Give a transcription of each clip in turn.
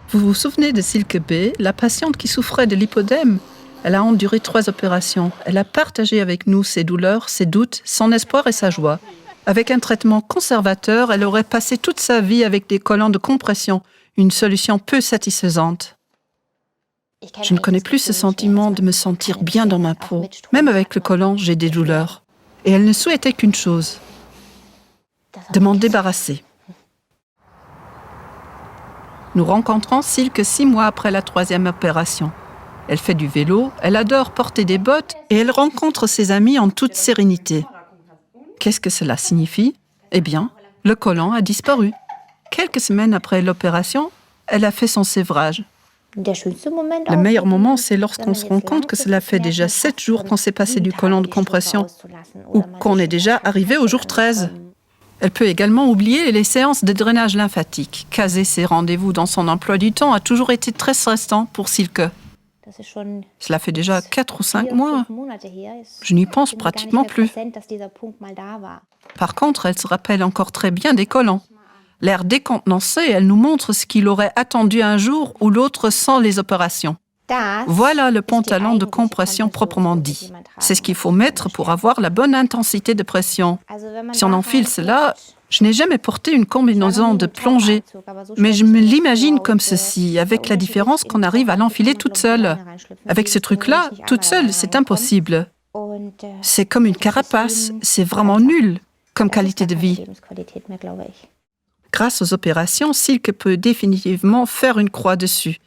Vous vous souvenez de Silke B., la patiente qui souffrait de lipodème? Elle a enduré 3 opérations. Elle a partagé avec nous ses douleurs, ses doutes, son espoir et sa joie. Avec un traitement conservateur, elle aurait passé toute sa vie avec des collants de compression, une solution peu satisfaisante. Je ne connais plus ce sentiment de me sentir bien dans ma peau. Même avec le collant, j'ai des douleurs. Et elle ne souhaitait qu'une chose, de m'en débarrasser. Nous rencontrons Silke 6 mois après la 3e opération. Elle fait du vélo, elle adore porter des bottes et elle rencontre ses amis en toute sérénité. Qu'est-ce que cela signifie? Eh bien, le collant a disparu. Quelques semaines après l'opération, elle a fait son sévrage. Le meilleur moment, c'est lorsqu'on se rend compte que cela fait déjà 7 jours qu'on s'est passé du collant de compression ou qu'on est déjà arrivé au jour 13. Elle peut également oublier les séances de drainage lymphatique. Caser ses rendez-vous dans son emploi du temps a toujours été très stressant pour Silke. Cela fait déjà 4 ou 5 mois. Je n'y pense pratiquement plus. Par contre, elle se rappelle encore très bien des collants. L'air décontenancé, elle nous montre ce qu'il aurait attendu un jour ou l'autre sans les opérations. Voilà le pantalon de compression proprement dit. C'est ce qu'il faut mettre pour avoir la bonne intensité de pression. Si on enfile cela, je n'ai jamais porté une combinaison de plongée, mais je me l'imagine comme ceci, avec la différence qu'on arrive à l'enfiler toute seule. Avec ce truc-là, toute seule, c'est impossible. C'est comme une carapace, c'est vraiment nul comme qualité de vie. Grâce aux opérations, Silke peut définitivement faire une croix dessus.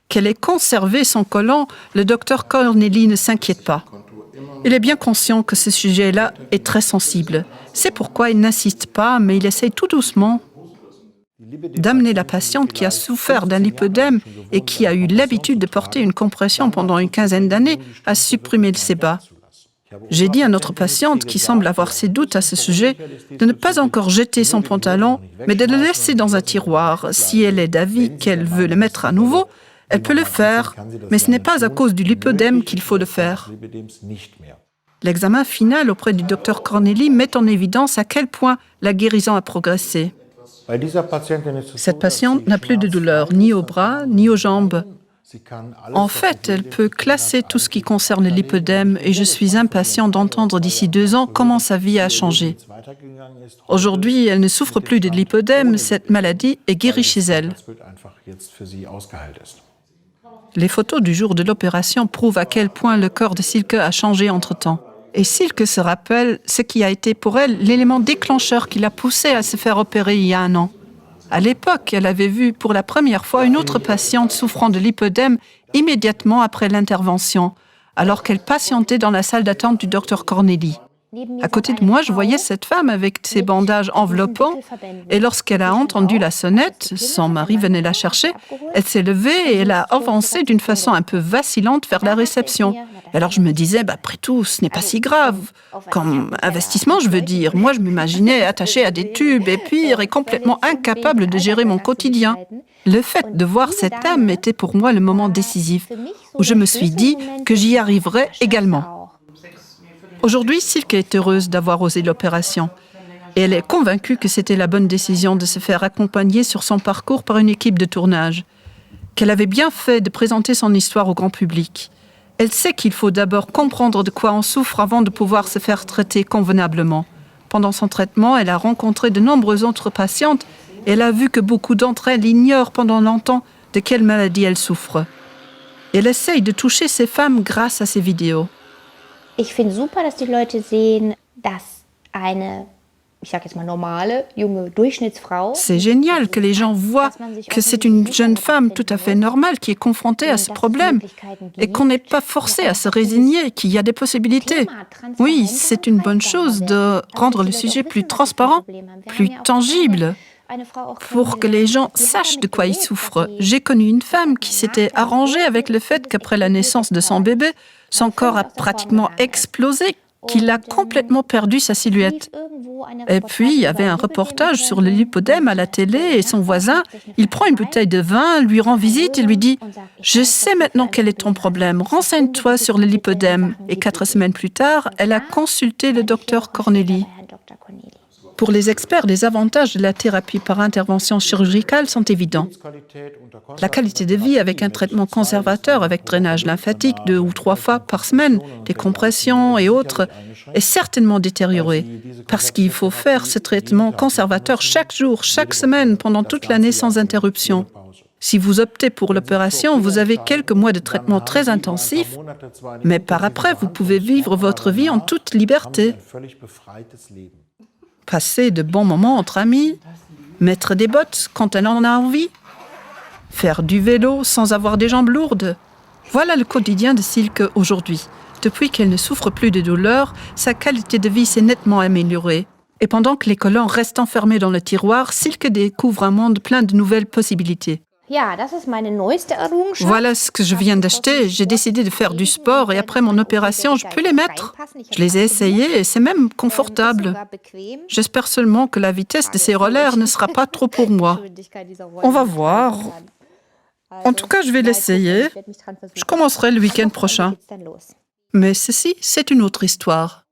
Qu'elle ait conservé son collant, le docteur Corneli ne s'inquiète pas. Il est bien conscient que ce sujet-là est très sensible. C'est pourquoi il n'insiste pas, mais il essaye tout doucement d'amener la patiente qui a souffert d'un lipodème et qui a eu l'habitude de porter une compression pendant une quinzaine d'années à supprimer le sébat. J'ai dit à notre patiente, qui semble avoir ses doutes à ce sujet, de ne pas encore jeter son pantalon, mais de le laisser dans un tiroir. Si elle est d'avis qu'elle veut le mettre à nouveau, elle peut le faire, mais ce n'est pas à cause du lipodème qu'il faut le faire. L'examen final auprès du docteur Corneli met en évidence à quel point la guérison a progressé. Cette patiente n'a plus de douleur, ni aux bras, ni aux jambes. En fait, elle peut classer tout ce qui concerne le lipodème et je suis impatient d'entendre d'ici 2 ans comment sa vie a changé. Aujourd'hui, elle ne souffre plus de lipodème, cette maladie est guérie chez elle. Les photos du jour de l'opération prouvent à quel point le corps de Silke a changé entre-temps. Et Silke se rappelle ce qui a été pour elle l'élément déclencheur qui l'a poussée à se faire opérer il y a 1 an. À l'époque, elle avait vu pour la première fois une autre patiente souffrant de lipodème immédiatement après l'intervention, alors qu'elle patientait dans la salle d'attente du docteur Corneli. À côté de moi, je voyais cette femme avec ses bandages enveloppants et lorsqu'elle a entendu la sonnette, son mari venait la chercher, elle s'est levée et elle a avancé d'une façon un peu vacillante vers la réception. Alors je me disais, après tout, ce n'est pas si grave. Comme investissement, je veux dire. Moi, je m'imaginais attachée à des tubes et pire et complètement incapable de gérer mon quotidien. Le fait de voir cette dame était pour moi le moment décisif, où je me suis dit que j'y arriverais également. Aujourd'hui, Silke est heureuse d'avoir osé l'opération. Et elle est convaincue que c'était la bonne décision de se faire accompagner sur son parcours par une équipe de tournage. Qu'elle avait bien fait de présenter son histoire au grand public. Elle sait qu'il faut d'abord comprendre de quoi on souffre avant de pouvoir se faire traiter convenablement. Pendant son traitement, elle a rencontré de nombreuses autres patientes et elle a vu que beaucoup d'entre elles ignorent pendant longtemps de quelle maladie elles souffrent. Elle essaye de toucher ces femmes grâce à ces vidéos. Ich finde super, dass die Leute sehen, dass eine, ich sage jetzt mal normale, junge Durchschnittsfrau. C'est génial que les gens voient que c'est une jeune femme tout à fait normale qui est confrontée à ce problème et qu'on n'est pas forcé à se résigner, qu'il y a des possibilités. Oui, c'est une bonne chose de rendre le sujet plus transparent, plus tangible, pour que les gens sachent de quoi ils souffrent. J'ai connu une femme qui s'était arrangée avec le fait qu'après la naissance de son bébé, son corps a pratiquement explosé, qu'il a complètement perdu sa silhouette. Et puis, il y avait un reportage sur le lipodème à la télé et son voisin, il prend une bouteille de vin, lui rend visite et lui dit « Je sais maintenant quel est ton problème, renseigne-toi sur le lipodème. » Et 4 semaines plus tard, elle a consulté le docteur Corneli. Pour les experts, les avantages de la thérapie par intervention chirurgicale sont évidents. La qualité de vie avec un traitement conservateur avec drainage lymphatique 2 ou 3 fois par semaine, des compressions et autres, est certainement détériorée parce qu'il faut faire ce traitement conservateur chaque jour, chaque semaine, pendant toute l'année sans interruption. Si vous optez pour l'opération, vous avez quelques mois de traitement très intensif, mais par après, vous pouvez vivre votre vie en toute liberté. Passer de bons moments entre amis, mettre des bottes quand on en a envie, faire du vélo sans avoir des jambes lourdes. Voilà le quotidien de Silke aujourd'hui. Depuis qu'elle ne souffre plus de douleur, sa qualité de vie s'est nettement améliorée. Et pendant que les collants restent enfermés dans le tiroir, Silke découvre un monde plein de nouvelles possibilités. Voilà ce que je viens d'acheter. J'ai décidé de faire du sport et après mon opération, je peux les mettre. Je les ai essayés et c'est même confortable. J'espère seulement que la vitesse de ces rollers ne sera pas trop pour moi. On va voir. En tout cas, je vais l'essayer. Je commencerai le week-end prochain. Mais ceci, c'est une autre histoire.